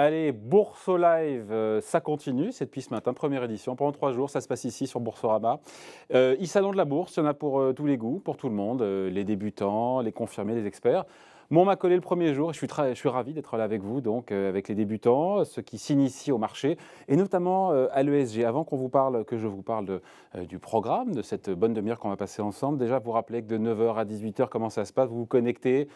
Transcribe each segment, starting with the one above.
Allez, Bourso Live, ça continue, c'est depuis ce matin, première édition, pendant 3 jours, ça se passe ici sur Boursorama. E-salon de la bourse, il y en a pour tous les goûts, pour tout le monde, les débutants, les confirmés, les experts. Moi, on m'a collé le premier jour, je suis ravi d'être là avec vous, donc avec les débutants, ceux qui s'initient au marché, et notamment à l'ESG. Avant que je vous parle du programme, de cette bonne demi-heure qu'on va passer ensemble, déjà vous rappelez que de 9h à 18h, comment ça se passe, vous vous connectez,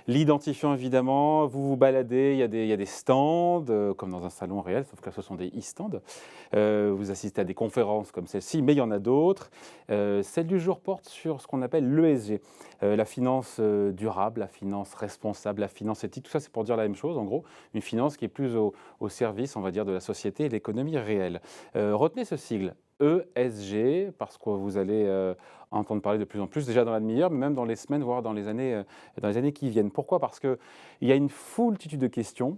l'identifiant évidemment, vous vous baladez, il y a des stands, comme dans un salon réel, sauf que là ce sont des e-stands. Vous assistez à des conférences comme celle-ci, mais il y en a d'autres. Celle du jour porte sur ce qu'on appelle l'ESG, la finance durable, la finance responsable, la finance éthique. Tout ça, c'est pour dire la même chose, en gros. Une finance qui est plus au service, on va dire, de la société et de l'économie réelle. Retenez ce sigle. ESG, parce que vous allez entendre parler de plus en plus, déjà dans la demi-heure, mais même dans les semaines, voire dans les années qui viennent. Pourquoi ? Parce qu'il y a une foultitude de questions.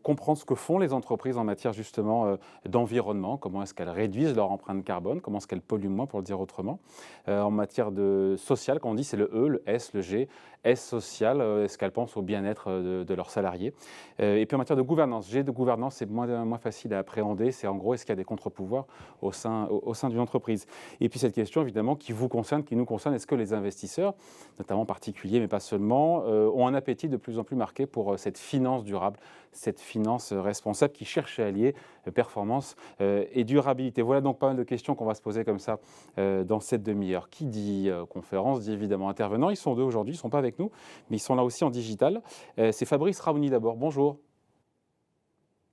Comprendre ce que font les entreprises en matière justement d'environnement, comment est-ce qu'elles réduisent leur empreinte carbone, comment est-ce qu'elles polluent moins, pour le dire autrement. En matière de social, quand on dit c'est le E, le S, le G. S social, est-ce qu'elles pensent au bien-être de leurs salariés. Et puis en matière de gouvernance, G de gouvernance, c'est moins facile à appréhender. C'est en gros, est-ce qu'il y a des contre-pouvoirs au sein d'une entreprise. Et puis cette question évidemment qui vous concerne, qui nous concerne, est-ce que les investisseurs, notamment particuliers mais pas seulement, ont un appétit de plus en plus marqué pour cette finance durable, cette finance responsable qui cherche à allier performance et durabilité. Voilà donc pas mal de questions qu'on va se poser comme ça dans cette demi-heure. Qui dit conférence dit évidemment intervenants. Ils sont deux aujourd'hui, ils ne sont pas avec nous, mais ils sont là aussi en digital. C'est Fabrice Ramouni d'abord. Bonjour.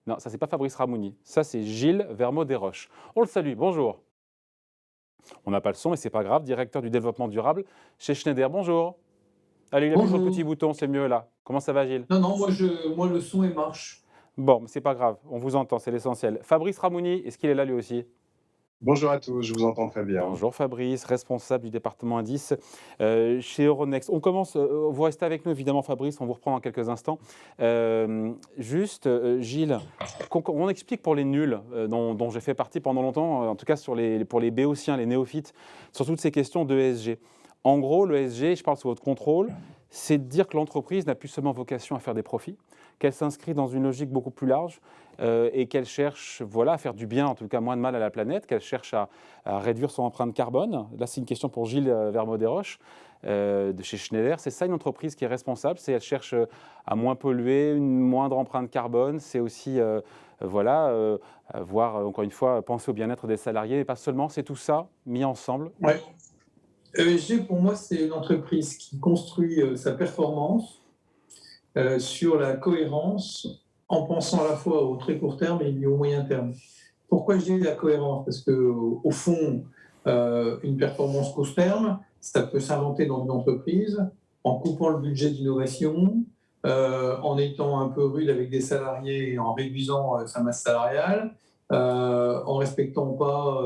Non, ça c'est pas Fabrice Ramouni, ça c'est Gilles Vermeaux-Desroches. On le salue, bonjour. On n'a pas le son, mais c'est pas grave, directeur du développement durable chez Schneider. Bonjour. Allez, il appuie sur le petit Bonjour. bouton, c'est mieux là. Comment ça va, Gilles? Non, non, moi le son il marche. Bon, mais c'est pas grave, on vous entend, c'est l'essentiel. Fabrice Ramouni, est-ce qu'il est là lui aussi? Bonjour à tous, je vous entends très bien. Bonjour Fabrice, responsable du département indice chez Euronext. On commence, vous restez avec nous évidemment Fabrice, on vous reprend dans quelques instants. Gilles, on explique pour les nuls dont j'ai fait partie pendant longtemps, en tout cas pour les béotiens, les néophytes, sur toutes ces questions d'ESG. En gros, l'ESG, je parle sous votre contrôle, c'est de dire que l'entreprise n'a plus seulement vocation à faire des profits, qu'elle s'inscrit dans une logique beaucoup plus large et qu'elle cherche à faire du bien, en tout cas moins de mal à la planète, qu'elle cherche à réduire son empreinte carbone. Là, c'est une question pour Gilles Vermeaux-Desroches de chez Schneider. C'est ça une entreprise qui est responsable, c'est elle cherche à moins polluer, une moindre empreinte carbone, c'est aussi voir, encore une fois, penser au bien-être des salariés, et pas seulement, c'est tout ça mis ensemble. Ouais. ESG, pour moi, c'est une entreprise qui construit sa performance sur la cohérence en pensant à la fois au très court terme et au moyen terme. Pourquoi je dis la cohérence? Parce qu'au fond, une performance court terme, ça peut s'inventer dans une entreprise en coupant le budget d'innovation, en étant un peu rude avec des salariés et en réduisant sa masse salariale, en respectant pas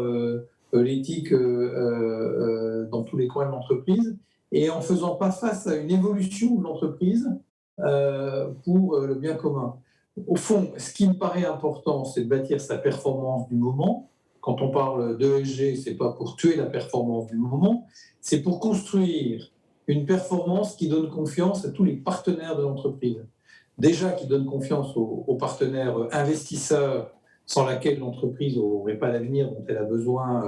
l'éthique dans tous les coins de l'entreprise et en faisant pas face à une évolution de l'entreprise pour le bien commun. Au fond, ce qui me paraît important, c'est de bâtir sa performance du moment. Quand on parle d'ESG, ce n'est pas pour tuer la performance du moment, c'est pour construire une performance qui donne confiance à tous les partenaires de l'entreprise. Déjà, qui donne confiance aux partenaires investisseurs sans laquelle l'entreprise n'aurait pas l'avenir dont elle a besoin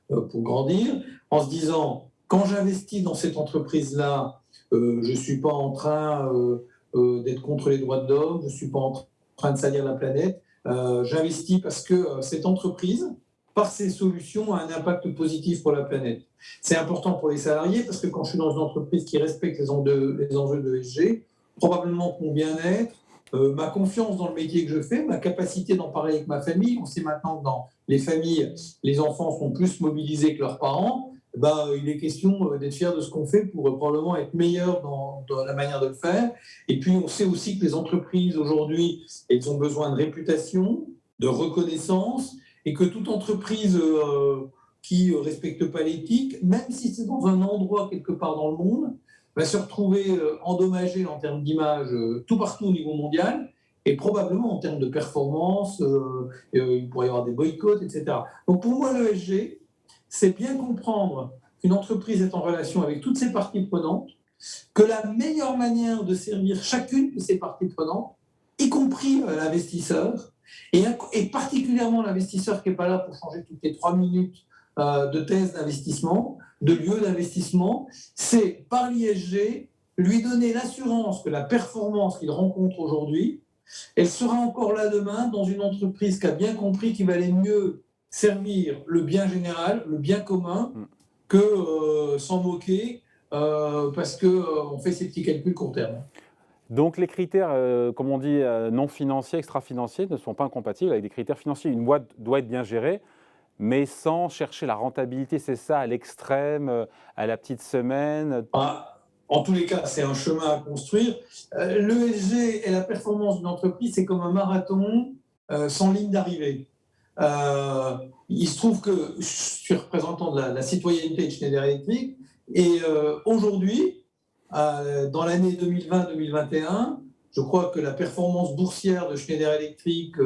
pour grandir, en se disant, quand j'investis dans cette entreprise-là, je ne suis pas en train d'être contre les droits de l'homme, je ne suis pas en train de salir la planète, j'investis parce que cette entreprise, par ses solutions, a un impact positif pour la planète. C'est important pour les salariés parce que quand je suis dans une entreprise qui respecte les enjeux de ESG, probablement que mon bien-être, ma confiance dans le métier que je fais, ma capacité d'en parler avec ma famille. On sait maintenant que dans les familles, les enfants sont plus mobilisés que leurs parents. Il est question d'être fier de ce qu'on fait pour probablement être meilleur dans la manière de le faire. Et puis, on sait aussi que les entreprises, aujourd'hui, elles ont besoin de réputation, de reconnaissance, et que toute entreprise qui ne respecte pas l'éthique, même si c'est dans un endroit quelque part dans le monde, va se retrouver endommagée en termes d'image tout partout au niveau mondial, et probablement en termes de performance, il pourrait y avoir des boycotts, etc. Donc pour moi, l'ESG, c'est bien comprendre qu'une entreprise est en relation avec toutes ses parties prenantes, que la meilleure manière de servir chacune de ces parties prenantes, y compris l'investisseur, et particulièrement l'investisseur qui n'est pas là pour changer toutes les 3 minutes de thèse d'investissement, de lieu d'investissement, c'est par l'ISG lui donner l'assurance que la performance qu'il rencontre aujourd'hui, elle sera encore là demain dans une entreprise qui a bien compris qu'il valait mieux servir le bien général, le bien commun, que s'en moquer parce qu'on fait ces petits calculs court terme. Donc les critères, comme on dit, non financiers, extra-financiers, ne sont pas incompatibles avec des critères financiers. Une boîte doit être bien gérée, mais sans chercher la rentabilité, c'est ça, à l'extrême, à la petite semaine. En tous les cas, c'est un chemin à construire. L'ESG et la performance d'une entreprise, c'est comme un marathon sans ligne d'arrivée. Il se trouve que je suis représentant de la citoyenneté de Schneider Electric, et aujourd'hui, dans l'année 2020-2021, je crois que la performance boursière de Schneider Electric,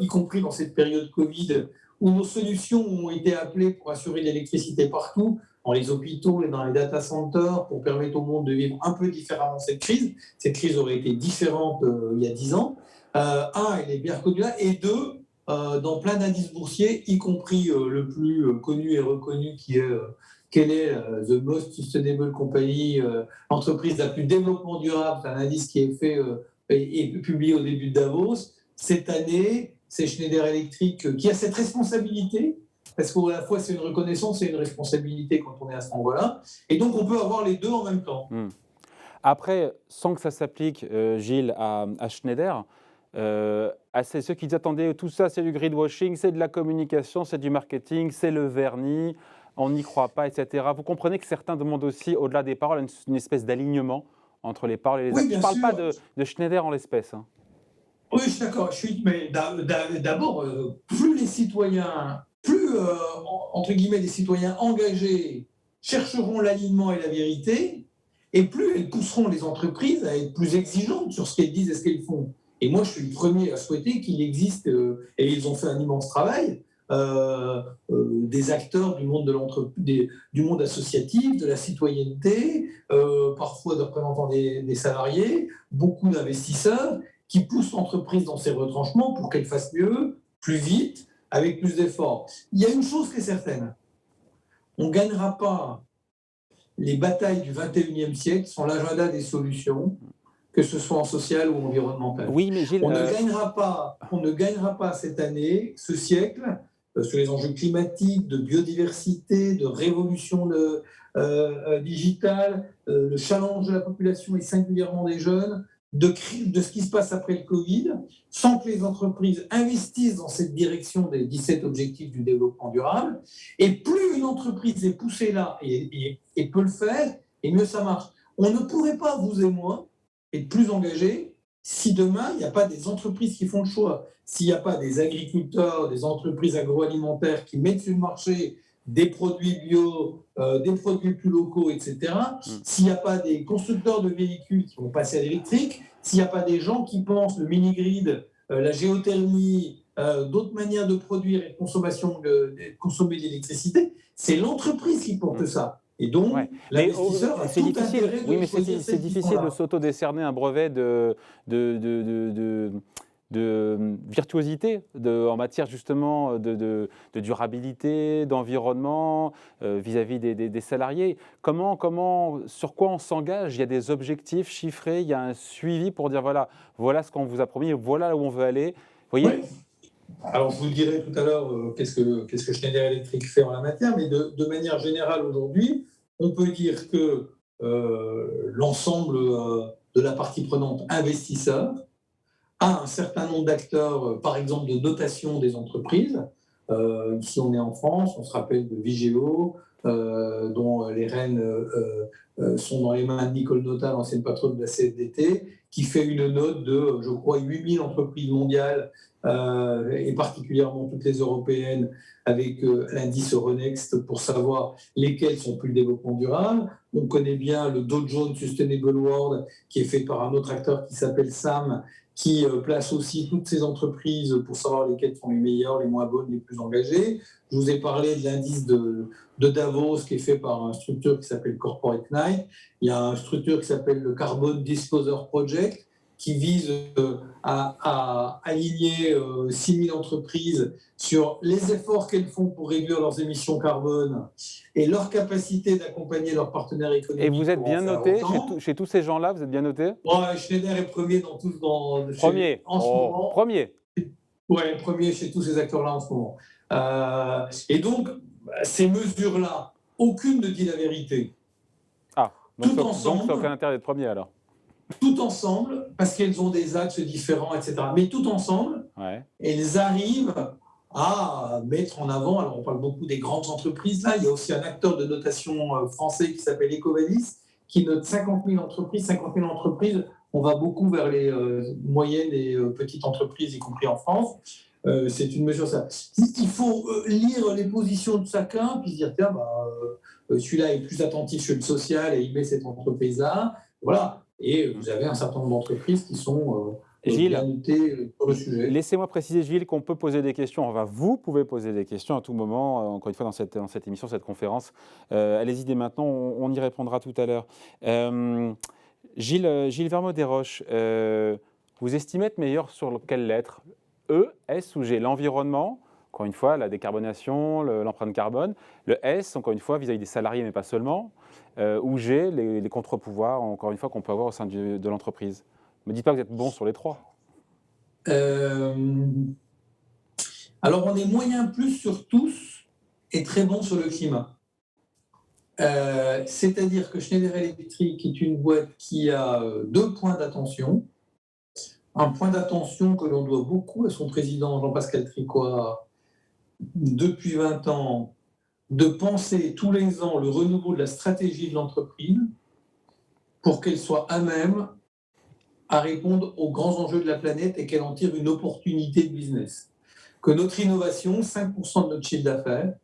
y compris dans cette période Covid, où nos solutions ont été appelées pour assurer l'électricité partout, dans les hôpitaux et dans les data centers, pour permettre au monde de vivre un peu différemment cette crise. Cette crise aurait été différente il y a 10 ans. Elle est bien reconnue là, et deux, dans plein d'indices boursiers, y compris le plus connu et reconnu qui est quelle est The Most Sustainable Company, l'entreprise la plus développement durable, c'est un indice qui est fait et publié au début de Davos. Cette année, c'est Schneider Electric qui a cette responsabilité, parce qu'à la fois c'est une reconnaissance et une responsabilité quand on est à ce moment-là, et donc on peut avoir les deux en même temps. Après, sans que ça s'applique, Gilles, à Schneider, à ceux qui attendaient tout ça, c'est du greenwashing, c'est de la communication, c'est du marketing, c'est le vernis, on n'y croit pas, etc. Vous comprenez que certains demandent aussi, au-delà des paroles, une espèce d'alignement entre les paroles et les actes. Je ne parle pas de Schneider en l'espèce. Oui, je suis d'accord. Mais d'abord, plus les citoyens, entre guillemets, les citoyens engagés chercheront l'alignement et la vérité, et plus elles pousseront les entreprises à être plus exigeantes sur ce qu'elles disent et ce qu'elles font. Et moi, je suis le premier à souhaiter qu'il existe, et ils ont fait un immense travail, des acteurs du monde du monde associatif, de la citoyenneté, parfois des représentants des salariés, beaucoup d'investisseurs qui poussent l'entreprise dans ses retranchements pour qu'elle fasse mieux, plus vite, avec plus d'efforts. Il y a une chose qui est certaine, on ne gagnera pas les batailles du 21e siècle sans l'agenda des solutions, que ce soit en social ou environnemental. Oui, mais Gilles, on ne gagnera pas cette année, ce siècle, sur les enjeux climatiques, de biodiversité, de révolution digitale, le challenge de la population et singulièrement des jeunes, de ce qui se passe après le Covid, sans que les entreprises investissent dans cette direction des 17 objectifs du développement durable. Et plus une entreprise est poussée là et peut le faire, et mieux ça marche. On ne pourrait pas, vous et moi, être plus engagés si demain, il n'y a pas des entreprises qui font le choix, s'il n'y a pas des agriculteurs, des entreprises agroalimentaires qui mettent sur le marché des produits bio, des produits plus locaux, etc., s'il n'y a pas des constructeurs de véhicules qui vont passer à l'électrique, s'il n'y a pas des gens qui pensent le mini-grid, la géothermie, d'autres manières de produire et de consommer de l'électricité, c'est l'entreprise qui porte ça. Et donc, l'investisseur a tout intérêt de choisir cette vision-là. C'est difficile de s'auto-décerner un brevet de virtuosité en matière justement de durabilité, d'environnement vis-à-vis des salariés. Sur quoi on s'engage? Il y a des objectifs chiffrés, il y a un suivi pour dire voilà ce qu'on vous a promis, voilà où on veut aller. Vous voyez? Alors, je vous dirai tout à l'heure qu'est-ce que Schneider Electric fait en la matière, mais de manière générale aujourd'hui, on peut dire que l'ensemble de la partie prenante investisseur a un certain nombre d'acteurs, par exemple de notation des entreprises. Ici, on est en France, on se rappelle de Vigeo, dont les rênes sont dans les mains de Nicole Notat, l'ancienne patronne de la CFDT, qui fait une note de, je crois, 8000 entreprises mondiales, et particulièrement toutes les européennes, avec l'indice Euronext pour savoir lesquelles sont plus le développement durable. On connaît bien le Dow Jones Sustainable World, qui est fait par un autre acteur qui s'appelle SAM, qui place aussi toutes ces entreprises pour savoir lesquelles sont les meilleures, les moins bonnes, les plus engagées. Je vous ai parlé de l'indice de Davos qui est fait par une structure qui s'appelle Corporate Knight. Il y a une structure qui s'appelle le Carbon Disclosure Project qui vise à aligner 6 000 entreprises sur les efforts qu'elles font pour réduire leurs émissions carbone et leur capacité d'accompagner leurs partenaires économiques. Et vous êtes bien noté chez tous ces gens-là, vous êtes bien noté? Schneider est premier dans tous, premier. en ce moment. Premier. Ouais, premier chez tous ces acteurs-là en ce moment. Et donc, ces mesures-là, aucune ne dit la vérité. Ah, donc tout ça n'a aucun intérêt d'être premier alors. Tout ensemble, parce qu'elles ont des axes différents, etc. Mais tout ensemble, elles arrivent à mettre en avant, alors on parle beaucoup des grandes entreprises, là, il y a aussi un acteur de notation français qui s'appelle Ecovalis, qui note 50 000 entreprises. 50 000 entreprises, on va beaucoup vers les moyennes et petites entreprises, y compris en France. C'est une mesure, ça. Il faut lire les positions de chacun, puis se dire, tiens, celui-là est plus attentif sur le social et il met cette entreprise-là. Voilà. Et vous avez un certain nombre d'entreprises qui sont bien notées sur le sujet. Laissez-moi préciser, Gilles, qu'on peut poser des questions. Enfin, vous pouvez poser des questions à tout moment, encore une fois, dans cette émission, cette conférence. Allez-y dès maintenant, on y répondra tout à l'heure. Gilles Vermaux-Desroches, vous estimez être meilleur sur quelle lettre? E, S ou G? L'environnement, encore une fois, la décarbonation, l'empreinte carbone. Le S, encore une fois, vis-à-vis des salariés, mais pas seulement. Ou G, les contre-pouvoirs, encore une fois, qu'on peut avoir au sein de l'entreprise. Ne me dites pas que vous êtes bon sur les trois. Alors, on est moyen plus sur tous et très bon sur le climat. C'est-à-dire que Schneider Electric est une boîte qui a 2 points d'attention. Un point d'attention que l'on doit beaucoup à son président Jean-Pascal Tricoire depuis 20 ans, de penser tous les ans le renouveau de la stratégie de l'entreprise pour qu'elle soit à même à répondre aux grands enjeux de la planète et qu'elle en tire une opportunité de business. Que notre innovation, 5% de notre chiffre d'affaires,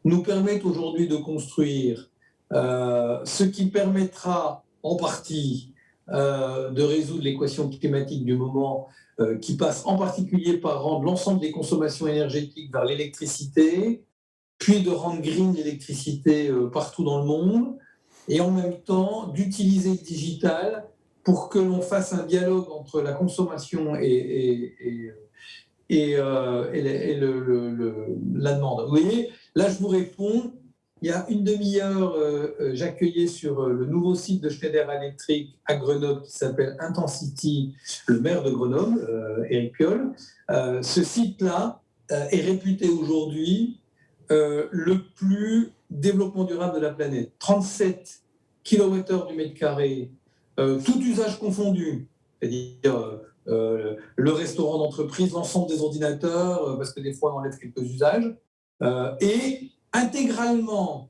nous permette aujourd'hui de construire ce qui permettra en partie de résoudre l'équation climatique du moment, qui passe en particulier par rendre l'ensemble des consommations énergétiques vers l'électricité, puis de rendre green l'électricité partout dans le monde, et en même temps d'utiliser le digital pour que l'on fasse un dialogue entre la consommation et la demande. Vous voyez, là je vous réponds. Il y a une demi-heure, j'accueillais sur le nouveau site de Schneider Electric à Grenoble qui s'appelle Intensity, le maire de Grenoble, Éric Piolle. Ce site-là est réputé aujourd'hui le plus développement durable de la planète. 37 kWh du mètre carré, tout usage confondu, c'est-à-dire le restaurant d'entreprise, l'ensemble des ordinateurs, parce que des fois on enlève quelques usages, et intégralement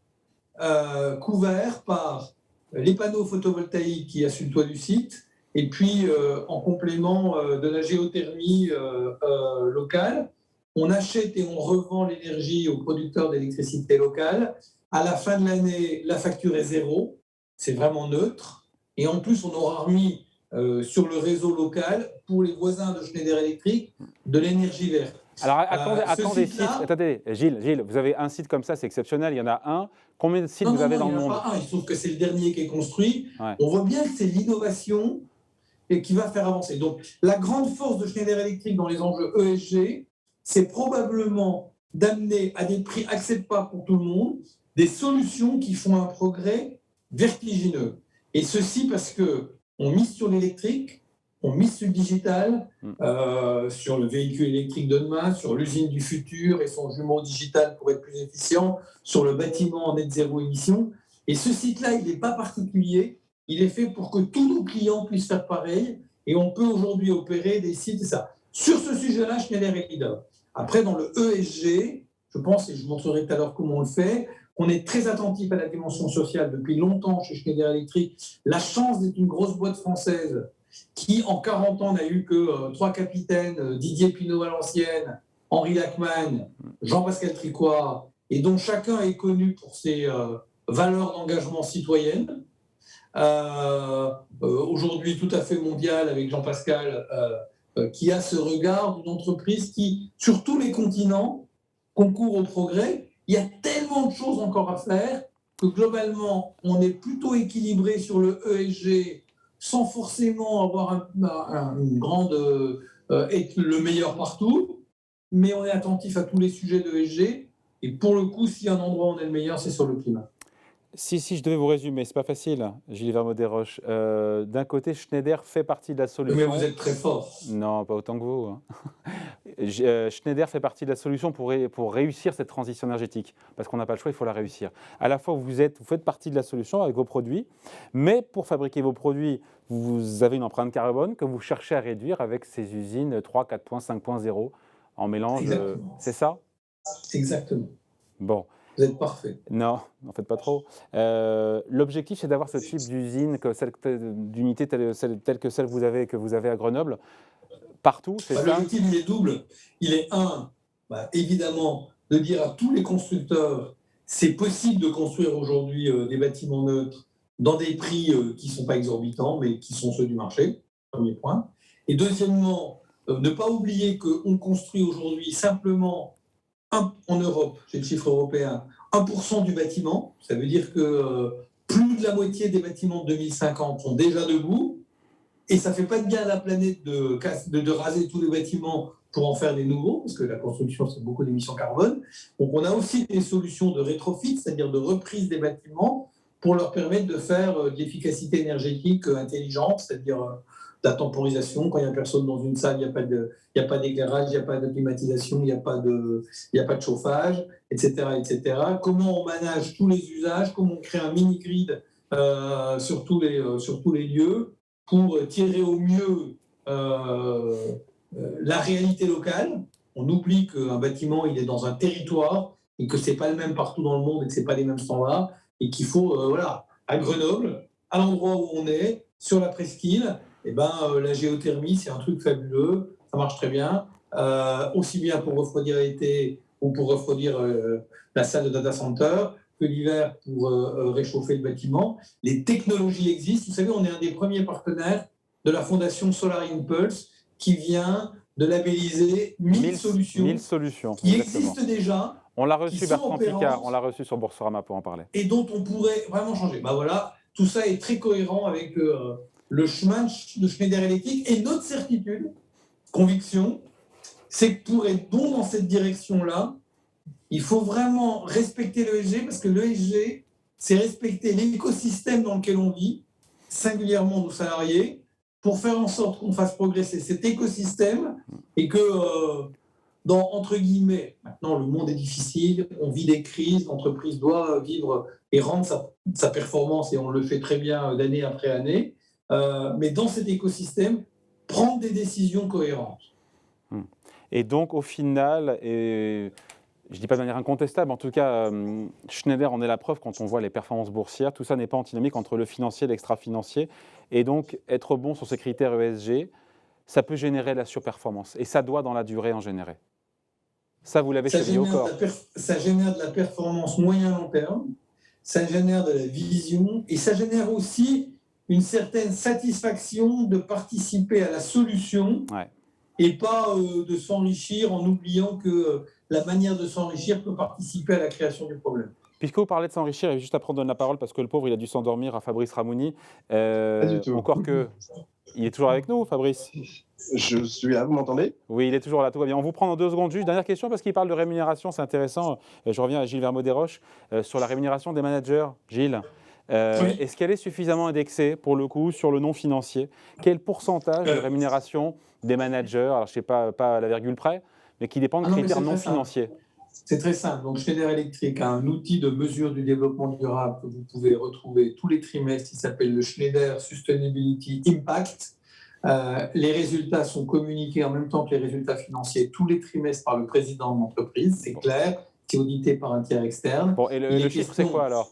couvert par les panneaux photovoltaïques qu'il y a sur le toit du site, et puis en complément de la géothermie locale, on achète et on revend l'énergie aux producteurs d'électricité locale. À la fin de l'année, la facture est zéro, c'est vraiment neutre, et en plus on aura remis sur le réseau local, pour les voisins de Schneider Electric, de l'énergie verte. Alors attendez, Gilles, vous avez un site comme ça, c'est exceptionnel, il y en a un. Combien de sites vous avez dans le monde? Il n'y en a pas un, il se trouve que c'est le dernier qui est construit. Ouais. On voit bien que c'est l'innovation et qui va faire avancer. Donc la grande force de Schneider Electric dans les enjeux ESG, c'est probablement d'amener à des prix acceptables pour tout le monde des solutions qui font un progrès vertigineux. Et ceci parce qu'on mise sur l'électrique, on mise sur le digital, sur le véhicule électrique de demain, sur l'usine du futur et son jumeau digital pour être plus efficient, sur le bâtiment en net zéro émission. Et ce site-là, il n'est pas particulier. Il est fait pour que tous nos clients puissent faire pareil. Et on peut aujourd'hui opérer des sites et ça. Sur ce sujet-là, Schneider est leader. Après, dans le ESG, je pense, et je vous montrerai tout à l'heure comment on le fait, on est très attentif à la dimension sociale depuis longtemps chez Schneider Electric. La chance d'être une grosse boîte française qui, en 40 ans, n'a eu que 3 capitaines, Didier Pinot à l'ancienne, Henri Lachmann, Jean-Pascal Tricoire, et dont chacun est connu pour ses valeurs d'engagement citoyenne. Aujourd'hui tout à fait mondial avec Jean-Pascal, qui a ce regard d'une entreprise qui, sur tous les continents, concourt au progrès. Il y a tellement de choses encore à faire que globalement, on est plutôt équilibré sur le ESG sans forcément avoir une grande être le meilleur partout, mais on est attentif à tous les sujets de ESG. Et pour le coup, s'il y a un endroit où on est le meilleur, c'est sur le climat. Si je devais vous résumer, c'est pas facile, Gilles Vermaux-Desroches. D'un côté, Schneider fait partie de la Mais vous solution. êtes très fort. Non, pas autant que vous, hein. Schneider fait partie de la solution pour réussir cette transition énergétique, parce qu'on n'a pas le choix, il faut la réussir. À la fois, vous faites partie de la solution avec vos produits, mais pour fabriquer vos produits, vous avez une empreinte carbone que vous cherchez à réduire avec ces usines 3, 4.5.0 en mélange. Exactement. C'est ça? Exactement. Bon. Vous êtes parfait. Non, n'en faites pas trop. L'objectif, c'est d'avoir ce type d'usine, d'unité telle que celle que vous avez à Grenoble, partout, c'est ça? L'objectif, il est double. Il est évidemment, de dire à tous les constructeurs, c'est possible de construire aujourd'hui des bâtiments neutres dans des prix qui ne sont pas exorbitants, mais qui sont ceux du marché, premier point. Et deuxièmement, ne pas oublier qu'on construit aujourd'hui simplement en Europe, j'ai le chiffre européen, 1% du bâtiment. Ça veut dire que plus de la moitié des bâtiments de 2050 sont déjà debout. Et ça ne fait pas de bien à la planète de raser tous les bâtiments pour en faire des nouveaux, parce que la construction, c'est beaucoup d'émissions carbone. Donc, on a aussi des solutions de rétrofit, c'est-à-dire de reprise des bâtiments, pour leur permettre de faire de l'efficacité énergétique intelligente, c'est-à-dire de la temporisation. Quand il n'y a personne dans une salle, il n'y a pas d'éclairage, il n'y a pas de climatisation, il n'y a pas de chauffage, etc., etc. Comment on manage tous les usages, comment on crée un mini-grid sur tous les lieux, pour tirer au mieux la réalité locale. On oublie qu'un bâtiment, il est dans un territoire et que ce n'est pas le même partout dans le monde et que ce n'est pas les mêmes standards et qu'il faut, à Grenoble, à l'endroit où on est, sur la presqu'île, la géothermie, c'est un truc fabuleux, ça marche très bien, aussi bien pour refroidir l'été ou pour refroidir la salle de data center, que l'hiver pour réchauffer le bâtiment. Les technologies existent. Vous savez, on est un des premiers partenaires de la fondation Solar Impulse qui vient de labelliser 1000 solutions. 1000 solutions, qui exactement. existent déjà. On l'a reçu, Bertrand Picard, on l'a reçu sur Boursorama pour en parler. Et dont on pourrait vraiment changer. Voilà, tout ça est très cohérent avec le chemin de Schneider Electric. Et notre certitude, conviction, c'est que pour être bon dans cette direction-là, il faut vraiment respecter l'ESG, parce que l'ESG, c'est respecter l'écosystème dans lequel on vit, singulièrement nos salariés, pour faire en sorte qu'on fasse progresser cet écosystème et que, entre guillemets, maintenant le monde est difficile, on vit des crises, l'entreprise doit vivre et rendre sa performance, et on le fait très bien d'année après année, mais dans cet écosystème, prendre des décisions cohérentes. Et donc, au final, je ne dis pas de manière incontestable, en tout cas, Schneider en est la preuve quand on voit les performances boursières. Tout ça n'est pas antinomique entre le financier et l'extra-financier. Et donc, être bon sur ces critères ESG, ça peut générer la surperformance. Et ça doit, dans la durée, en générer. Ça, vous l'avez chevillé au corps. Ça génère de la performance moyen-long terme, ça génère de la vision, et ça génère aussi une certaine satisfaction de participer à la solution. Ouais. Et pas de s'enrichir en oubliant que la manière de s'enrichir peut participer à la création du problème. Puisque vous parlez de s'enrichir, et juste après on donne la parole parce que le pauvre il a dû s'endormir à Fabrice Ramouni. Pas du tout. Encore que. Il est toujours avec nous, Fabrice? Je suis là, vous m'entendez? Oui, il est toujours là, tout va bien. On vous prend dans 2 secondes juste. Dernière question parce qu'il parle de rémunération, c'est intéressant. Je reviens à Gilles Vermaux-Desroches sur la rémunération des managers. Gilles, Oui. est-ce qu'elle est suffisamment indexée pour le coup sur le non financier? Quel pourcentage de rémunération des managers, alors je ne sais pas à la virgule près, mais qui dépendent de critères non financiers? C'est très simple. Donc, Schneider Electric a un outil de mesure du développement durable que vous pouvez retrouver tous les trimestres, qui s'appelle le Schneider Sustainability Impact. Les résultats sont communiqués en même temps que les résultats financiers tous les trimestres par le président de l'entreprise. C'est clair, c'est audité par un tiers externe. Bon, et le chiffre, c'est quoi alors?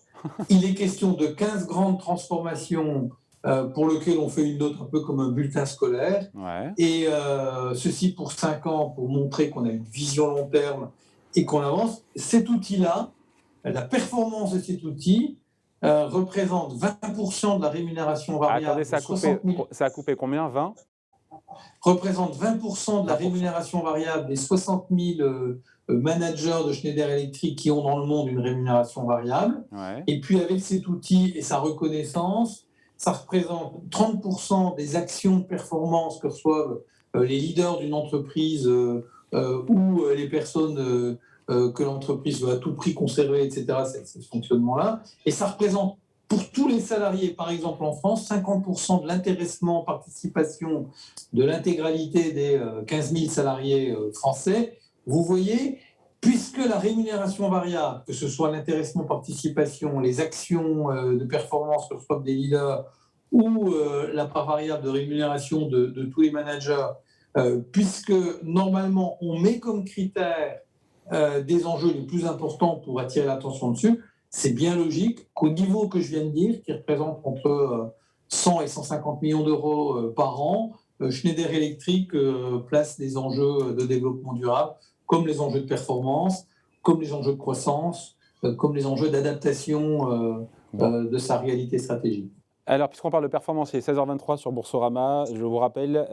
Il est question de 15 grandes transformations pour lesquelles on fait une note un peu comme un bulletin scolaire. Ouais. Et ceci pour 5 ans, pour montrer qu'on a une vision long terme et qu'on avance. Cet outil-là, la performance de cet outil représente 20% de la rémunération variable. Attendez, ça a coupé combien? 20? Représente 20% de la rémunération variable des 60 000 managers de Schneider Electric qui ont dans le monde une rémunération variable. Ouais. Et puis avec cet outil et sa reconnaissance, ça représente 30% des actions de performance que reçoivent les leaders d'une entreprise ou les personnes que l'entreprise veut à tout prix conserver, etc. C'est ce fonctionnement-là. Et ça représente pour tous les salariés, par exemple en France, 50% de l'intéressement participation de l'intégralité des 15 000 salariés français. Vous voyez, puisque la rémunération variable, que ce soit l'intéressement participation, les actions de performance que reçoivent des leaders ou la part variable de rémunération de tous les managers, puisque normalement on met comme critère des enjeux les plus importants pour attirer l'attention dessus, c'est bien logique qu'au niveau que je viens de dire, qui représente entre 100 et 150 millions d'euros par an, Schneider Electric place des enjeux de développement durable, comme les enjeux de performance, comme les enjeux de croissance, comme les enjeux d'adaptation de sa réalité stratégique. Alors, puisqu'on parle de performance, il est 16h23 sur Boursorama. Je vous rappelle,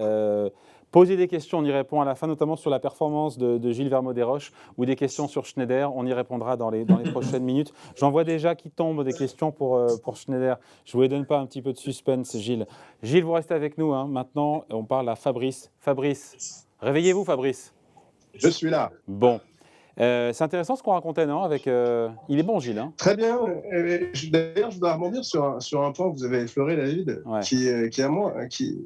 posez des questions, on y répond à la fin, notamment sur la performance de Gilles Vermeaux-Desroches ou des questions sur Schneider. On y répondra dans les prochaines minutes. J'en vois déjà qui tombent des questions pour Schneider. Je ne vous les donne pas, un petit peu de suspense, Gilles. Gilles, vous restez avec nous. Maintenant, on parle à Fabrice. Fabrice, réveillez-vous, Fabrice. Je suis là. Bon. C'est intéressant ce qu'on racontait, non avec, il est bon, Gilles. Très bien. D'ailleurs, je dois rebondir sur un point que vous avez effleuré, David, qui à moi,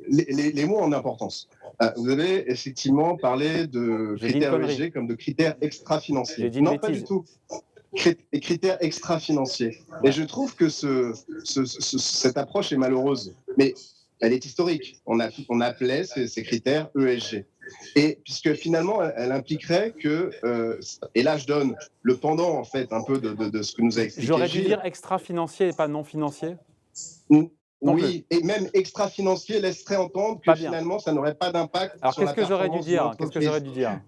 les mots en importance. Vous avez effectivement parlé de critères ESG comme de critères extra-financiers. Non, pas du tout. Critères extra-financiers. Et je trouve que cette approche est malheureuse. Mais elle est historique. On appelait ces critères ESG. Et puisque finalement, elle impliquerait que, et là je donne le pendant en fait un peu de ce que nous a expliqué J'aurais Gilles. dû dire extra-financier et pas non-financier. Oui, et même extra-financier laisserait entendre que finalement ça n'aurait pas d'impact sur la performance de l'entreprise. Qu'est-ce que j'aurais dû dire?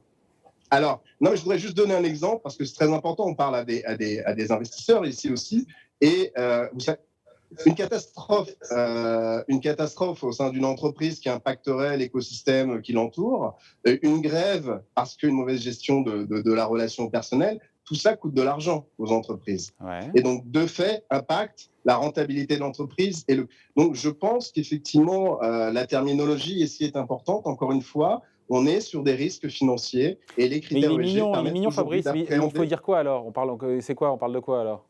Alors, non, mais je voudrais juste donner un exemple parce que c'est très important. On parle à des investisseurs ici aussi. Et vous savez, une catastrophe au sein d'une entreprise qui impacterait l'écosystème qui l'entoure, une grève parce qu'une mauvaise gestion de la relation personnelle, tout ça coûte de l'argent aux entreprises. Ouais. Et donc, de fait, impacte la rentabilité de l'entreprise. Donc, je pense qu'effectivement, la terminologie ici est importante. Encore une fois, on est sur des risques financiers et les critères ESG permettent. Il est mignon, Fabrice. Il faut dire quoi alors? On parle de quoi alors?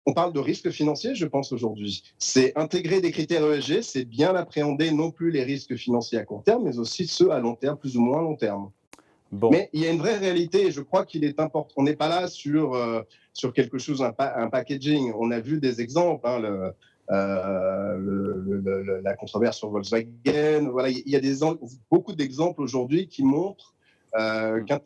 On parle de risques financiers, je pense, aujourd'hui. C'est intégrer des critères ESG, c'est bien appréhender non plus les risques financiers à court terme, mais aussi ceux à long terme, plus ou moins long terme. Bon. Mais il y a une vraie réalité, et je crois qu'il est important. On n'est pas là sur quelque chose, un packaging. On a vu des exemples, la controverse sur Volkswagen. Voilà, il y a beaucoup d'exemples aujourd'hui qui montrent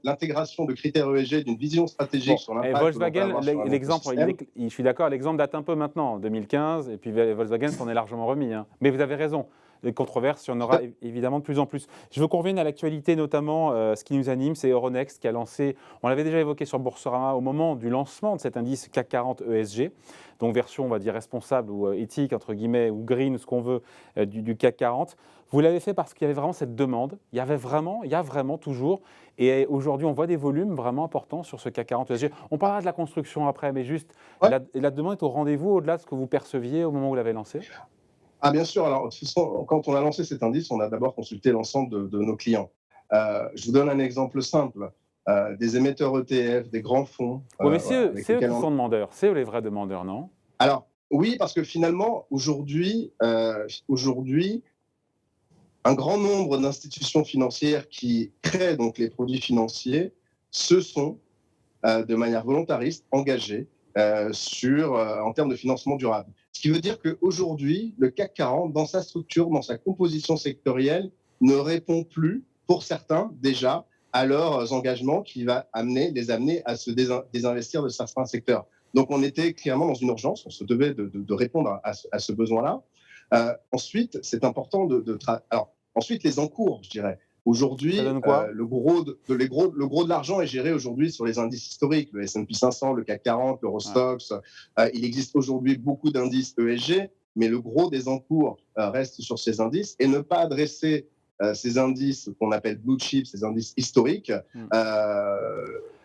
l'intégration de critères ESG d'une vision stratégique sur l'impact. Volkswagen, l'exemple, je suis d'accord, l'exemple date un peu maintenant, 2015, et puis Volkswagen s'en est largement remis. Mais vous avez raison, les controverses, il y en aura évidemment de plus en plus. Je veux qu'on revienne à l'actualité, notamment ce qui nous anime, c'est Euronext qui a lancé, on l'avait déjà évoqué sur Boursorama, au moment du lancement de cet indice CAC 40 ESG, donc version, on va dire, responsable ou éthique, entre guillemets, ou green, ce qu'on veut, du CAC 40. Vous l'avez fait parce qu'il y avait vraiment cette demande, il y a vraiment toujours, et aujourd'hui on voit des volumes vraiment importants sur ce CAC 40 ESG. On parlera de la construction après, mais juste, la demande est au rendez-vous au-delà de ce que vous perceviez au moment où vous l'avez lancé? Ah bien sûr, alors quand on a lancé cet indice, on a d'abord consulté l'ensemble de nos clients. Je vous donne un exemple simple, des émetteurs ETF, des grands fonds. Oui, mais c'est eux qui sont demandeurs, c'est eux les vrais demandeurs, non? Alors oui, parce que finalement, aujourd'hui, un grand nombre d'institutions financières qui créent donc les produits financiers se sont, de manière volontariste, engagées en termes de financement durable. Ce qui veut dire qu'aujourd'hui, le CAC 40, dans sa structure, dans sa composition sectorielle, ne répond plus, pour certains déjà, à leurs engagements qui va les amener à se désinvestir de certains secteurs. Donc on était clairement dans une urgence, on se devait de répondre à ce besoin-là. Ensuite, c'est important alors, ensuite, les encours, je dirais. Aujourd'hui, le gros de l'argent est géré aujourd'hui sur les indices historiques, le S&P 500, le CAC 40, l'Eurostoxx. Il existe aujourd'hui beaucoup d'indices ESG, mais le gros des encours reste sur ces indices, et ne pas adresser ces indices qu'on appelle blue chip, ces indices historiques,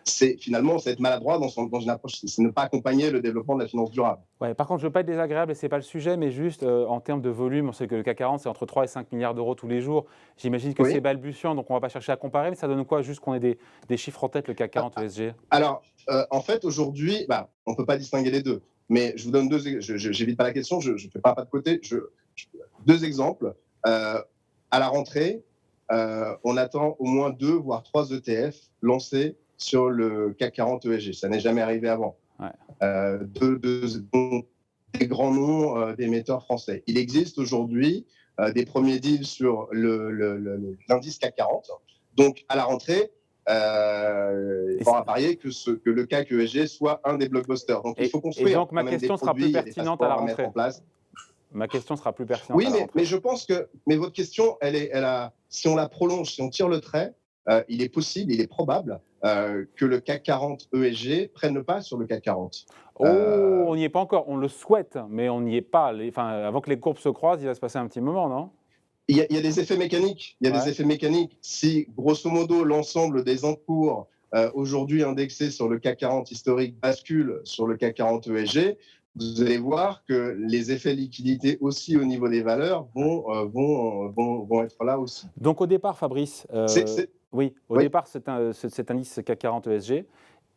c'est finalement c'est être maladroit dans une approche, c'est ne pas accompagner le développement de la finance durable. Ouais, par contre, je ne veux pas être désagréable et ce n'est pas le sujet, mais juste en termes de volume, on sait que le CAC 40, c'est entre 3 et 5 milliards d'euros tous les jours. J'imagine que Oui. c'est balbutiant, donc on ne va pas chercher à comparer, mais ça donne quoi? Juste qu'on ait des chiffres en tête, le CAC 40 ESG? Alors, en fait, aujourd'hui, on ne peut pas distinguer les deux. Mais je vous donne j'évite pas la question, je ne fais pas de côté. Deux exemples. À la rentrée, on attend au moins 2 voire 3 ETF lancés sur le CAC 40 ESG. Ça n'est jamais arrivé avant. Ouais. Des grands noms d'émetteurs français. Il existe aujourd'hui des premiers deals sur l'indice CAC 40. Donc, à la rentrée, il faudra parier que le CAC ESG soit un des blockbusters. Donc, il faut construire. Et donc, ma question sera plus pertinente à la rentrée. Ma question sera plus pertinente. Oui, mais je pense que votre question, si on la prolonge, si on tire le trait, il est possible, il est probable que le CAC 40 ESG prenne le pas sur le CAC 40. On n'y est pas encore. On le souhaite, mais on n'y est pas. Avant que les courbes se croisent, il va se passer un petit moment, non? Il y a des effets mécaniques. Des effets mécaniques. Si, grosso modo, l'ensemble des encours aujourd'hui indexés sur le CAC 40 historique basculent sur le CAC 40 ESG, vous allez voir que les effets liquidité aussi au niveau des valeurs vont être là aussi. Donc au départ, Fabrice, départ, cet indice CAC 40 ESG,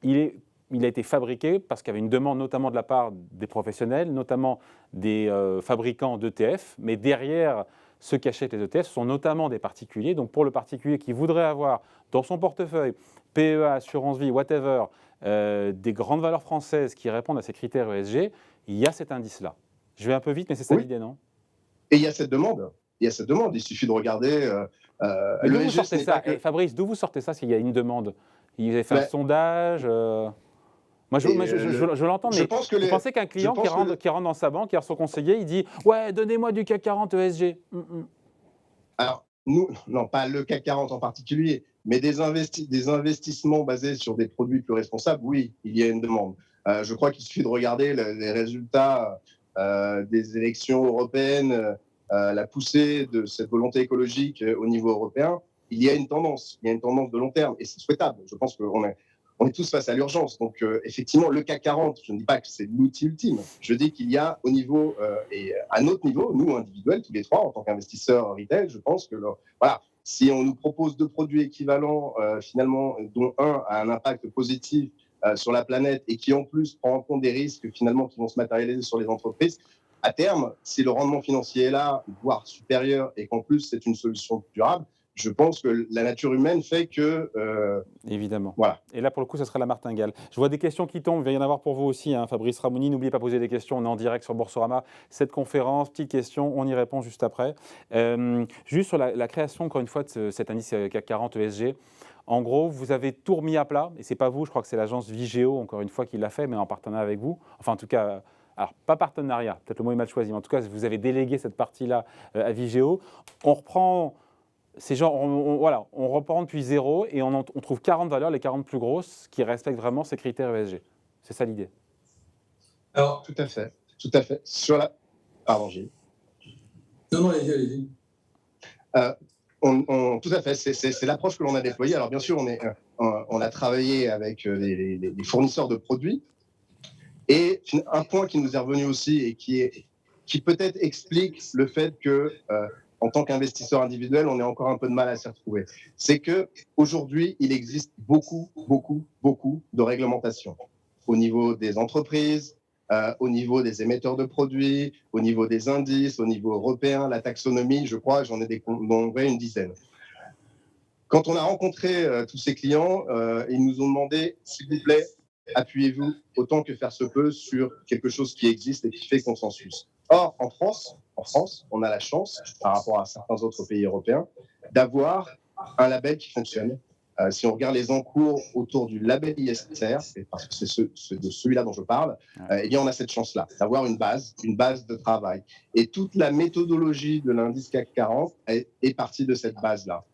il a été fabriqué parce qu'il y avait une demande notamment de la part des professionnels, notamment des fabricants d'ETF, mais derrière ceux qui achètent les ETF, ce sont notamment des particuliers. Donc pour le particulier qui voudrait avoir dans son portefeuille PEA, assurance vie, whatever, des grandes valeurs françaises qui répondent à ces critères ESG, il y a cet indice-là. Je vais un peu vite, mais c'est ça l'idée, non? Et il y a cette demande. Il suffit de regarder. D'où vous sortez ça, Fabrice, d'où vous sortez ça s'il y a une demande? Ils avaient fait un sondage Moi, je l'entends, mais vous pensez qu'un client qui rentre dans sa banque, qui a son conseiller, il dit « Ouais, donnez-moi du CAC 40 ESG ». Alors, non, pas le CAC 40 en particulier, mais des investissements basés sur des produits plus responsables, oui, il y a une demande. Je crois qu'il suffit de regarder les résultats des élections européennes, la poussée de cette volonté écologique au niveau européen. Il y a une tendance de long terme, et c'est souhaitable. Je pense qu'on est tous face à l'urgence. Donc, effectivement, le CAC 40, je ne dis pas que c'est l'outil ultime. Je dis qu'il y a au niveau, et à notre niveau, nous, individuels, tous les trois, en tant qu'investisseurs retail, je pense que, si on nous propose 2 produits équivalents, finalement, dont un a un impact positif sur la planète et qui, en plus, prend en compte des risques, finalement, qui vont se matérialiser sur les entreprises, à terme, si le rendement financier est là, voire supérieur, et qu'en plus, c'est une solution durable, je pense que la nature humaine fait que… Évidemment. Voilà. Et là, pour le coup, ça serait la martingale. Je vois des questions qui tombent. Il va y en avoir pour vous aussi, hein, Fabrice Ramouni. N'oubliez pas de poser des questions. On est en direct sur Boursorama. Cette conférence, petite question, on y répond juste après. Juste sur la création, encore une fois, de cet indice CAC 40 ESG. En gros, vous avez tout remis à plat. Et ce n'est pas vous, je crois que c'est l'agence Vigeo, encore une fois, qui l'a fait, mais en partenariat avec vous. Enfin, en tout cas… Alors, pas partenariat, peut-être le mot est mal choisi, mais en tout cas, vous avez délégué cette partie-là à Vigeo. On reprend… C'est genre, on reprend depuis zéro et on trouve 40 valeurs, les 40 plus grosses, qui respectent vraiment ces critères ESG. C'est ça l'idée. Alors, tout à fait. Sur la… Pardon, Gilles. Non, allez-y. Tout à fait, c'est l'approche que l'on a déployée. Alors, bien sûr, on a travaillé avec les fournisseurs de produits. Et un point qui nous est revenu aussi et qui peut-être explique le fait que… en tant qu'investisseur individuel, on a encore un peu de mal à s'y retrouver. C'est qu'aujourd'hui, il existe beaucoup de réglementations au niveau des entreprises, au niveau des émetteurs de produits, au niveau des indices, au niveau européen, la taxonomie, je crois, j'en ai dénombré une dizaine. Quand on a rencontré tous ces clients, ils nous ont demandé, s'il vous plaît, appuyez-vous autant que faire se peut sur quelque chose qui existe et qui fait consensus. Or, en France, on a la chance, par rapport à certains autres pays européens, d'avoir un label qui fonctionne. Si on regarde les encours autour du label ISR, parce que c'est de celui-là dont je parle, eh bien on a cette chance-là, d'avoir une base de travail. Et toute la méthodologie de l'indice CAC 40 est partie de cette base-là.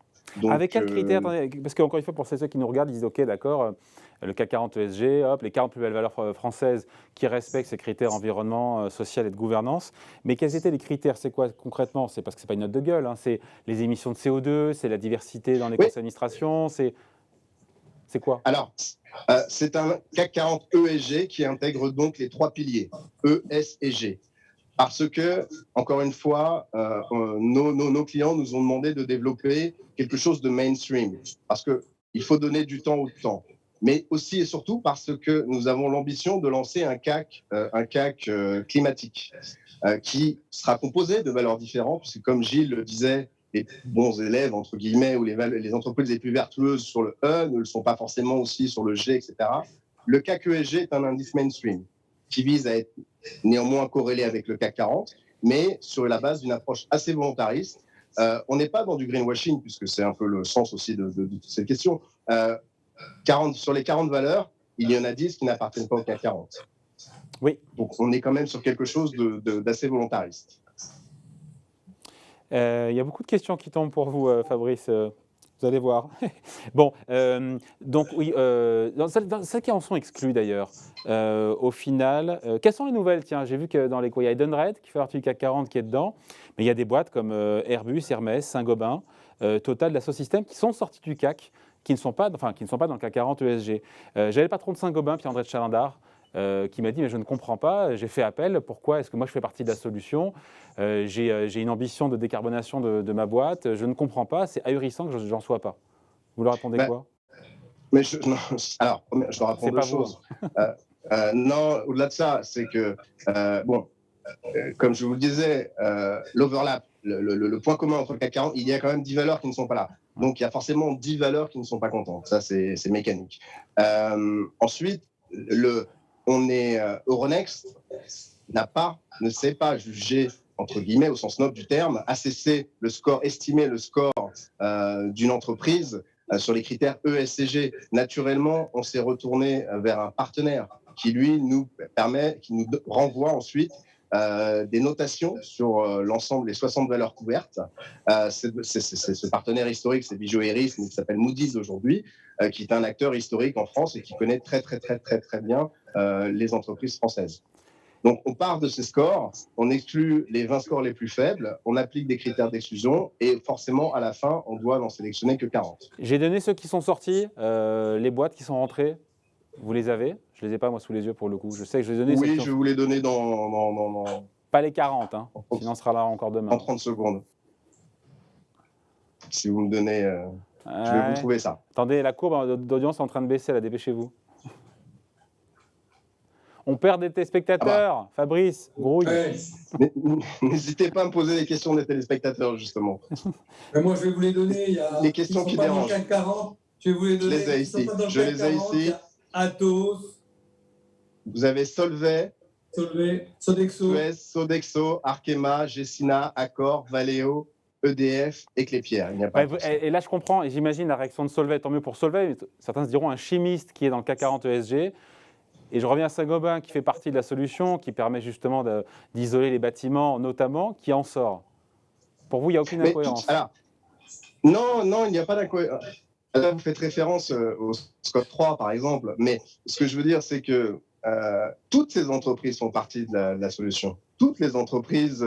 Donc, avec quels critères? Parce qu'encore une fois, pour ceux qui nous regardent, ils disent OK, d'accord, le CAC 40 ESG, hop, les 40 plus belles valeurs françaises qui respectent ces critères environnement, social et de gouvernance. Mais quels étaient les critères? C'est quoi concrètement? C'est parce que ce n'est pas une note de gueule, hein, c'est les émissions de CO2, c'est la diversité dans les conseils d'administration, c'est… C'est quoi? Alors, c'est un CAC 40 ESG qui intègre donc les 3 piliers, E, S et G. Parce que, encore une fois, nos clients nous ont demandé de développer quelque chose de mainstream. Parce qu'il faut donner du temps au temps. Mais aussi et surtout parce que nous avons l'ambition de lancer un CAC climatique qui sera composé de valeurs différentes. Puisque, comme Gilles le disait, les bons élèves, entre guillemets, ou les entreprises les plus vertueuses sur le E ne le sont pas forcément aussi sur le G, etc. Le CAC ESG est un indice mainstream qui vise à être néanmoins corrélé avec le CAC 40, mais sur la base d'une approche assez volontariste. On n'est pas dans du greenwashing, puisque c'est un peu le sens aussi de cette question. Sur les 40 valeurs, il y en a 10 qui n'appartiennent pas au CAC 40. Oui. Donc on est quand même sur quelque chose d'assez volontariste. Il y a beaucoup de questions qui tombent pour vous, Fabrice. Vous allez voir. Bon, donc oui, dans celles qui en sont exclues d'ailleurs, au final, quelles sont les nouvelles? Tiens, j'ai vu que dans les il y a Edenred qui fait partie du CAC 40 qui est dedans, mais il y a des boîtes comme Airbus, Hermès, Saint-Gobain, Total, Dassault Systèmes qui sont sorties du CAC, qui ne sont pas dans le CAC 40 ESG. J'avais le patron de Saint-Gobain, Pierre-André de Chalandard, qui m'a dit « mais je ne comprends pas, j'ai fait appel, pourquoi est-ce que moi je fais partie de la solution, j'ai une ambition de décarbonation de ma boîte, je ne comprends pas, c'est ahurissant que j'en sois pas ». Vous leur répondez quoi? Mais je dois répondre deux choses. Non, au-delà de ça, c'est que, comme je vous le disais, l'overlap, le point commun entre le CAC 40, il y a quand même 10 valeurs qui ne sont pas là. Donc, il y a forcément 10 valeurs qui ne sont pas contentes. Ça, c'est mécanique. Ensuite, Euronext ne sait pas juger, entre guillemets, au sens noble du terme, assesser le score, estimer le score d'une entreprise sur les critères ESG. Naturellement, on s'est retourné vers un partenaire qui, lui, nous renvoie ensuite des notations sur l'ensemble des 60 valeurs couvertes. Ce partenaire historique, c'est Vigeo Eiris, mais qui s'appelle Moody's aujourd'hui, qui est un acteur historique en France et qui connaît très bien les entreprises françaises. Donc, on part de ces scores, on exclut les 20 scores les plus faibles, on applique des critères d'exclusion et forcément, à la fin, on doit n'en sélectionner que 40. J'ai donné ceux qui sont sortis, les boîtes qui sont rentrées. Vous les avez? Je ne les ai pas, moi, sous les yeux, pour le coup. Je sais que je les ai donnés. Oui, je vais vous les donner dans... Pas les 40, hein. Sinon on sera là encore demain. En 30 secondes. Si vous me donnez... je vais vous trouver ça. Attendez, la courbe d'audience est en train de baisser, là, dépêchez-vous. On perd des téléspectateurs, Fabrice, grouille. N'hésitez pas à me poser des questions des téléspectateurs, justement. Mais moi, je vais vous les donner. Il y a les questions qui dérangent. 40, je vais vous les donner. Je les ai ici. Je les ai ici. Atos. Vous avez Solvay, Sodexo, Sodexo, Arkema, Gessina, Accor, Valeo, EDF et Clépierre. Il n'y a pas et là, je comprends, et j'imagine la réaction de Solvay, tant mieux pour Solvay, mais certains se diront un chimiste qui est dans le CAC 40 ESG. Et je reviens à Saint-Gobain qui fait partie de la solution, qui permet justement d'isoler les bâtiments, notamment, qui en sort. Pour vous, il n'y a aucune incohérence? Non, il n'y a pas d'incohérence. Là, vous faites référence au scope 3, par exemple. Mais ce que je veux dire, c'est que toutes ces entreprises font partie de la solution. Toutes les entreprises,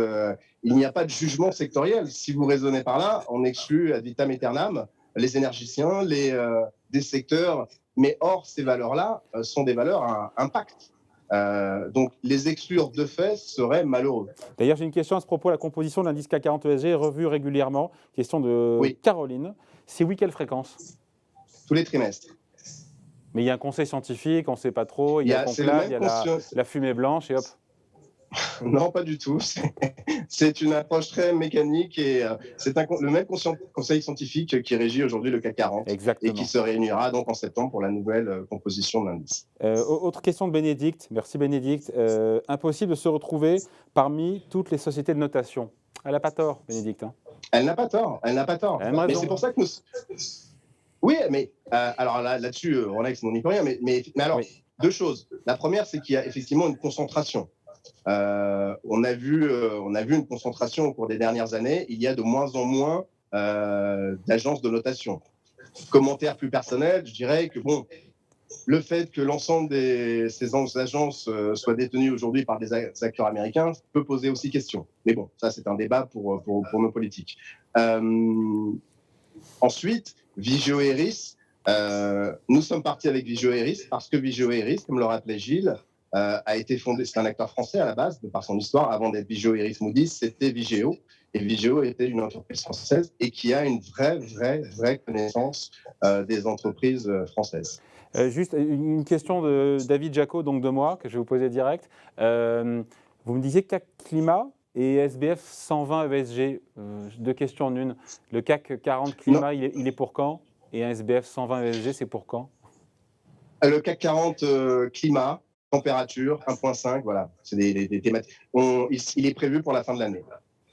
il n'y a pas de jugement sectoriel. Si vous raisonnez par là, on exclut ad vitam aeternam les énergiciens, des secteurs. Mais or, ces valeurs-là sont des valeurs à impact. Donc, les exclure de fait serait malheureux. D'ailleurs, j'ai une question à ce propos. La composition de l'indice CAC 40 ESG est revue régulièrement. Question de Caroline. Si oui, quelle fréquence? Tous les trimestres. Mais il y a un conseil scientifique, on ne sait pas trop. Il y a conclave, il y a la fumée blanche et hop. Non, pas du tout. C'est une approche très mécanique et c'est le même conseil scientifique qui régit aujourd'hui le CAC 40. Exactement. Et qui se réunira donc en septembre pour la nouvelle composition de l'indice. Autre question de Bénédicte. Merci Bénédicte. Impossible de se retrouver parmi toutes les sociétés de notation. Elle n'a pas tort, Bénédicte. Hein. Elle n'a pas tort. Mais c'est pour ça que nous... Oui, mais alors là-dessus, Rolex n'en y peut rien. Mais alors, deux choses. La première, c'est qu'il y a effectivement une concentration. On a vu une concentration au cours des dernières années. Il y a de moins en moins d'agences de notation. Commentaire plus personnel, je dirais que le fait que l'ensemble de ces agences soient détenues aujourd'hui par des acteurs américains peut poser aussi question. Mais bon, ça c'est un débat pour nos politiques. Ensuite, Vigeo Eiris Nous sommes partis avec Vigeo Eiris parce que Vigeo Eiris, comme le rappelait Gilles, a été fondé, c'est un acteur français à la base, de par son histoire. Avant d'être Vigeo Eiris Moody's, c'était Vigeo. Et Vigeo était une entreprise française et qui a une vraie connaissance des entreprises françaises. Juste une question de David Jacot, donc de moi, que je vais vous poser direct. Vous me disiez CAC Climat et SBF 120 ESG. Deux questions en une. Le CAC 40 Climat, il est pour quand? Et un SBF 120 ESG, c'est pour quand? Le CAC 40 Climat, température, 1,5, voilà. C'est des thématiques. Il est prévu pour la fin de l'année.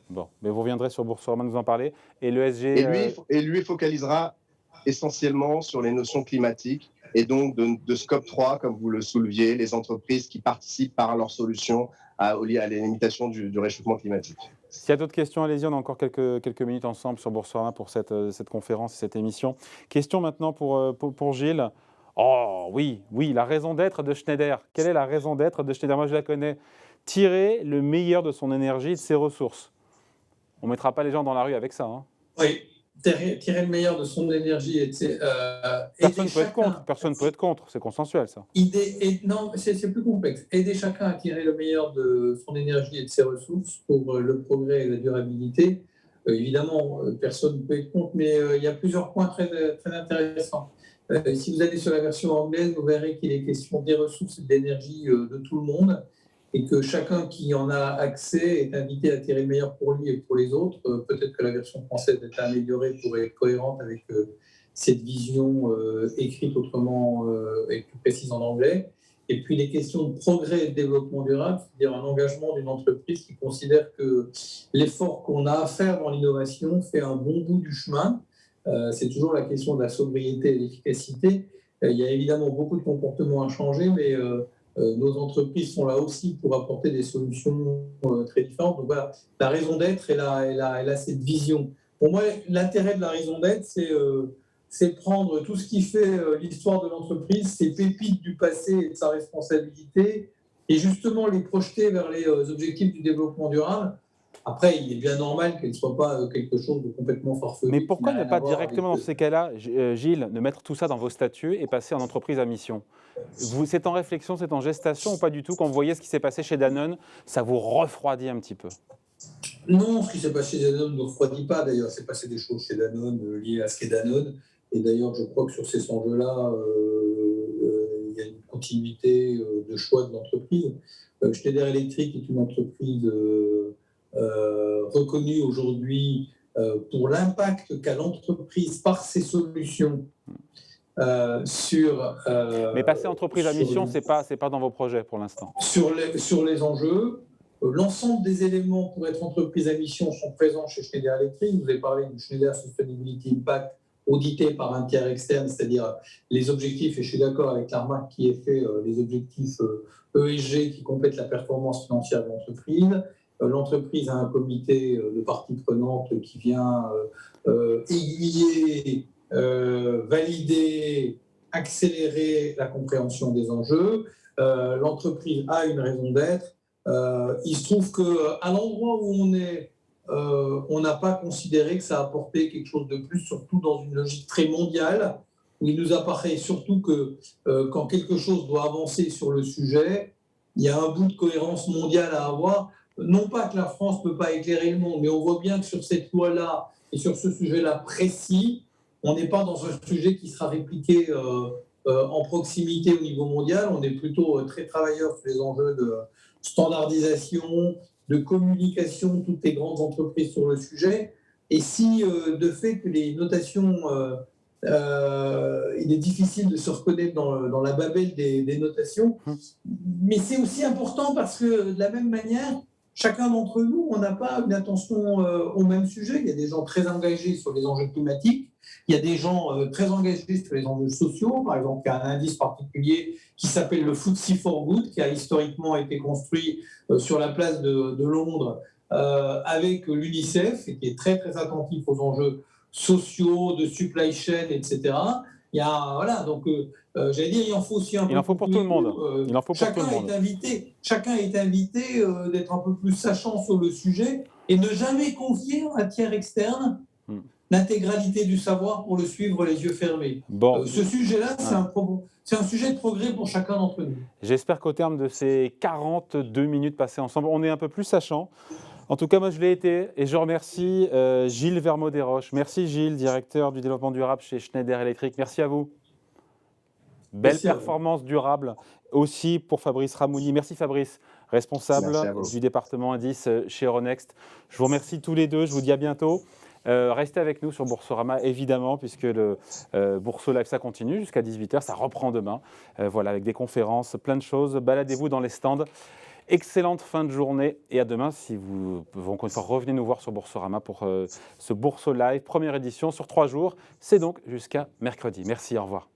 Bon, mais vous reviendrez sur Boursorama nous en parler. Et le SG... Et lui focalisera essentiellement sur les notions climatiques et donc de Scope 3, comme vous le souleviez, les entreprises qui participent par leurs solutions à la limitation du réchauffement climatique. S'il y a d'autres questions, allez-y, on a encore quelques minutes ensemble sur Boursorama pour cette conférence et cette émission. Question maintenant pour Gilles. Oh oui, la raison d'être de Schneider. Quelle est la raison d'être de Schneider? Moi, je la connais. Tirer le meilleur de son énergie et de ses ressources. On ne mettra pas les gens dans la rue avec ça. Hein. Oui, tirer le meilleur de son énergie. Personne ne peut être contre, c'est consensuel ça. Non, c'est plus complexe. Aider chacun à tirer le meilleur de son énergie et de ses ressources pour le progrès et la durabilité. Évidemment, personne ne peut être contre, mais il y a plusieurs points très intéressants. Si vous allez sur la version anglaise, vous verrez qu'il est question des ressources et de l'énergie de tout le monde, et que chacun qui en a accès est invité à tirer le meilleur pour lui et pour les autres. Peut-être que la version française est améliorée pour être cohérente avec cette vision écrite autrement et plus précise en anglais. Et puis les questions de progrès et de développement durable, c'est-à-dire un engagement d'une entreprise qui considère que l'effort qu'on a à faire dans l'innovation fait un bon bout du chemin. C'est toujours la question de la sobriété et de l'efficacité. Il y a évidemment beaucoup de comportements à changer, mais nos entreprises sont là aussi pour apporter des solutions très différentes. Donc voilà, la raison d'être, elle a cette vision. Pour moi, l'intérêt de la raison d'être, c'est prendre tout ce qui fait l'histoire de l'entreprise, ces pépites du passé et de sa responsabilité, et justement les projeter vers les objectifs du développement durable. Après, il est bien normal qu'elle ne soit pas quelque chose de complètement farfelu. Mais pourquoi ne pas directement, dans ces cas-là, Gilles, de mettre tout ça dans vos statuts et passer en entreprise à mission? C'est en réflexion, c'est en gestation ou pas du tout? Quand vous voyez ce qui s'est passé chez Danone, ça vous refroidit un petit peu? Non, ce qui s'est passé chez Danone ne me refroidit pas. D'ailleurs, c'est passé des choses chez Danone liées à ce qu'est Danone. Et d'ailleurs, je crois que sur ces enjeux-là, il y a une continuité de choix de l'entreprise. Schneider Electric est une entreprise reconnue aujourd'hui pour l'impact qu'a l'entreprise par ses solutions sur... Mais passer entreprise à mission, c'est pas dans vos projets pour l'instant. Sur les enjeux, l'ensemble des éléments pour être entreprise à mission sont présents chez Schneider Electric. Vous avez parlé du Schneider Sustainability Impact audité par un tiers externe, c'est-à-dire les objectifs, et je suis d'accord avec la remarque qui est faite, les objectifs ESG qui complètent la performance financière de l'entreprise. L'entreprise a un comité de parties prenantes qui vient aiguiller, valider, accélérer la compréhension des enjeux. L'entreprise a une raison d'être. Il se trouve qu'à l'endroit où on est, on n'a pas considéré que ça apportait quelque chose de plus, surtout dans une logique très mondiale, où il nous apparaît surtout que quand quelque chose doit avancer sur le sujet, il y a un bout de cohérence mondiale à avoir. Non pas que la France ne peut pas éclairer le monde, mais on voit bien que sur cette loi-là et sur ce sujet-là précis, on n'est pas dans un sujet qui sera répliqué en proximité au niveau mondial. On est plutôt très travailleur sur les enjeux de standardisation, de communication de toutes les grandes entreprises sur le sujet. Et si de fait que les notations, il est difficile de se reconnaître dans la babelle des notations, mais c'est aussi important parce que de la même manière, chacun d'entre nous, on n'a pas une attention au même sujet. Il y a des gens très engagés sur les enjeux climatiques, il y a des gens très engagés sur les enjeux sociaux. Par exemple, il y a un indice particulier qui s'appelle le FTSE4Good, qui a historiquement été construit sur la place de Londres avec l'UNICEF et qui est très, très attentif aux enjeux sociaux, de supply chain, etc. Il y a, voilà, donc j'allais dire, il en faut aussi un peu. Il en faut pour tout le monde. Il en faut pour tout le monde. Chacun est invité d'être un peu plus sachant sur le sujet et ne jamais confier à un tiers externe l'intégralité du savoir pour le suivre les yeux fermés. Bon, Ce sujet-là, c'est un sujet de progrès pour chacun d'entre nous. j'espère qu'au terme de ces 42 minutes passées ensemble, on est un peu plus sachant. En tout cas, moi, je l'ai été et je remercie Gilles Vermaux-Desroches. Merci Gilles, directeur du développement durable chez Schneider Electric. Merci à vous. Belle Merci à vous. performance durable aussi pour Fabrice Ramouni. Merci Fabrice, responsable Merci à vous. du département indice chez Euronext. Je vous remercie tous les deux, je vous dis à bientôt. Restez avec nous sur Boursorama, évidemment, puisque le Bourso Live, ça continue jusqu'à 18h, ça reprend demain. Voilà, avec des conférences, plein de choses. Baladez-vous dans les stands. Excellente fin de journée et à demain. Si vous encore une fois, revenez nous voir sur Boursorama pour ce Bourso Live, première édition sur 3 jours. C'est donc jusqu'à mercredi. Merci, au revoir.